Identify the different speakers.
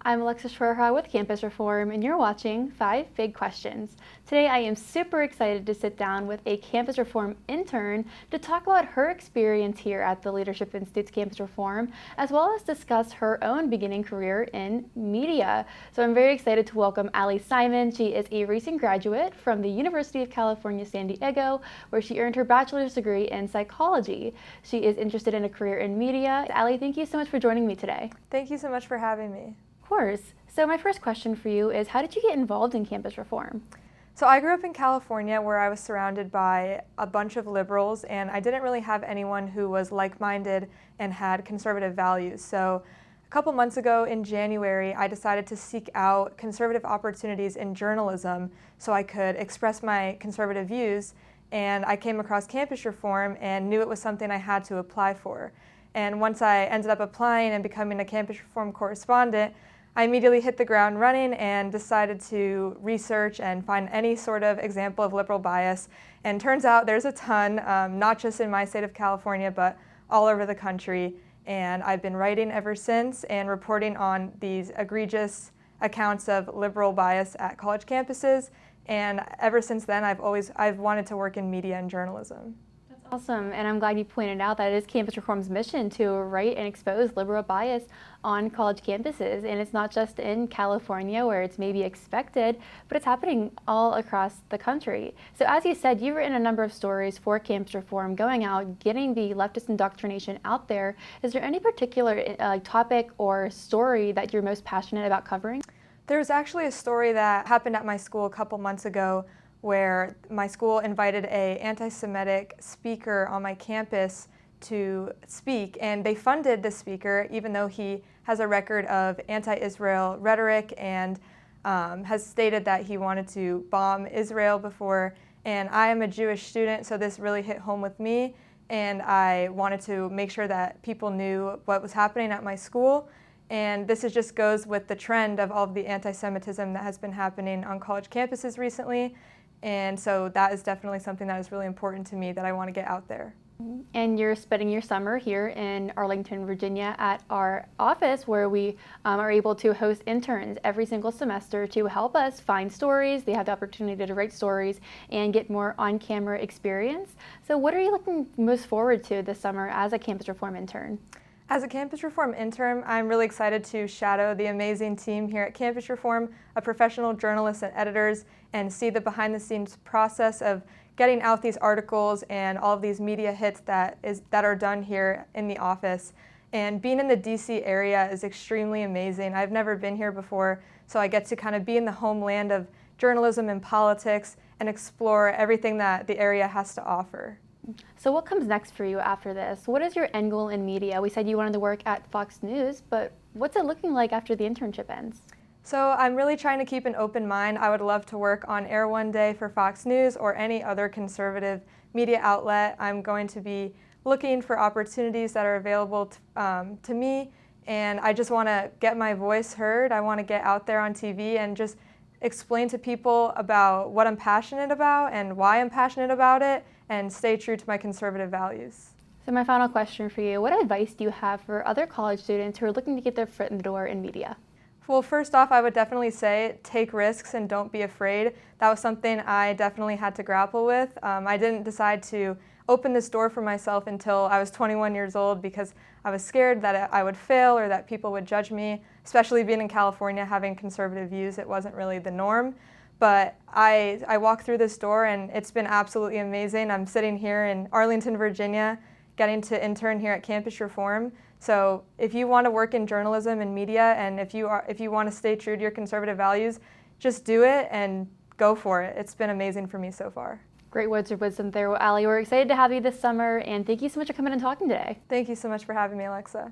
Speaker 1: I'm Alexa Schwerha with Campus Reform, and you're watching 5 Big Questions. Today I am super excited to sit down with a Campus Reform intern to talk about her experience here at the Leadership Institute's Campus Reform, as well as discuss her own beginning career in media. So I'm very excited to welcome Allie Simon. She is a recent graduate from the University of California, San Diego, where she earned her bachelor's degree in psychology. She is interested in a career in media. Allie, thank you so much for joining me today.
Speaker 2: Thank you so much for having me.
Speaker 1: Of course. So my first question for you is, how did you get involved in campus reform?
Speaker 2: So I grew up in California where I was surrounded by a bunch of liberals, and I didn't really have anyone who was like-minded and had conservative values. So a couple months ago in January, I decided to seek out conservative opportunities in journalism so I could express my conservative views, and I came across campus reform and knew it was something I had to apply for. And once I ended up applying and becoming a campus reform correspondent, I immediately hit the ground running and decided to research and find any sort of example of liberal bias. And turns out there's a ton, not just in my state of California, but all over the country. And I've been writing ever since and reporting on these egregious accounts of liberal bias at college campuses. And ever since then, I've wanted to work in media and journalism.
Speaker 1: Awesome, and I'm glad you pointed out that it is Campus Reform's mission to write and expose liberal bias on college campuses. And it's not just in California where it's maybe expected, but it's happening all across the country. So as you said, you've written a number of stories for Campus Reform, going out, getting the leftist indoctrination out there. Is there any particular topic or story that you're most passionate about covering?
Speaker 2: There's actually a story that happened at my school a couple months ago where my school invited an anti-Semitic speaker on my campus to speak, and they funded the speaker even though he has a record of anti-Israel rhetoric and has stated that he wanted to bomb Israel before. And I am a Jewish student, so this really hit home with me, and I wanted to make sure that people knew what was happening at my school. And this just goes with the trend of all of the anti-Semitism that has been happening on college campuses recently. And so that is definitely something that is really important to me that I want to get out there.
Speaker 1: And you're spending your summer here in Arlington, Virginia at our office, where we are able to host interns every single semester to help us find stories. They have the opportunity to write stories and get more on-camera experience. So what are you looking most forward to this summer as a Campus Reform intern?
Speaker 2: As a Campus Reform intern, I'm really excited to shadow the amazing team here at Campus Reform of professional journalists and editors and see the behind-the-scenes process of getting out these articles and all of these media hits that are done here in the office. And being in the DC area is extremely amazing. I've never been here before, so I get to kind of be in the homeland of journalism and politics and explore everything that the area has to offer.
Speaker 1: So what comes next for you after this? What is your end goal in media? We said you wanted to work at Fox News, but what's it looking like after the internship ends?
Speaker 2: So I'm really trying to keep an open mind. I would love to work on air one day for Fox News or any other conservative media outlet. I'm going to be looking for opportunities that are available to me, and I just want to get my voice heard. I want to get out there on TV and just explain to people about what I'm passionate about and why I'm passionate about it, and stay true to my conservative values.
Speaker 1: So my final question for you, what advice do you have for other college students who are looking to get their foot in the door in media?
Speaker 2: Well, first off, I would definitely say take risks and don't be afraid. That was something I definitely had to grapple with. I didn't decide to open this door for myself until I was 21 years old because I was scared that I would fail or that people would judge me, especially being in California, having conservative views. It wasn't really the norm. But I walked through this door and it's been absolutely amazing. I'm sitting here in Arlington, Virginia, getting to intern here at Campus Reform. So if you want to work in journalism and media, and if you want to stay true to your conservative values, just do it and go for it. It's been amazing for me so far.
Speaker 1: Great words of wisdom there, Allie. We're excited to have you this summer, and thank you so much for coming and talking today.
Speaker 2: Thank you so much for having me, Alexa.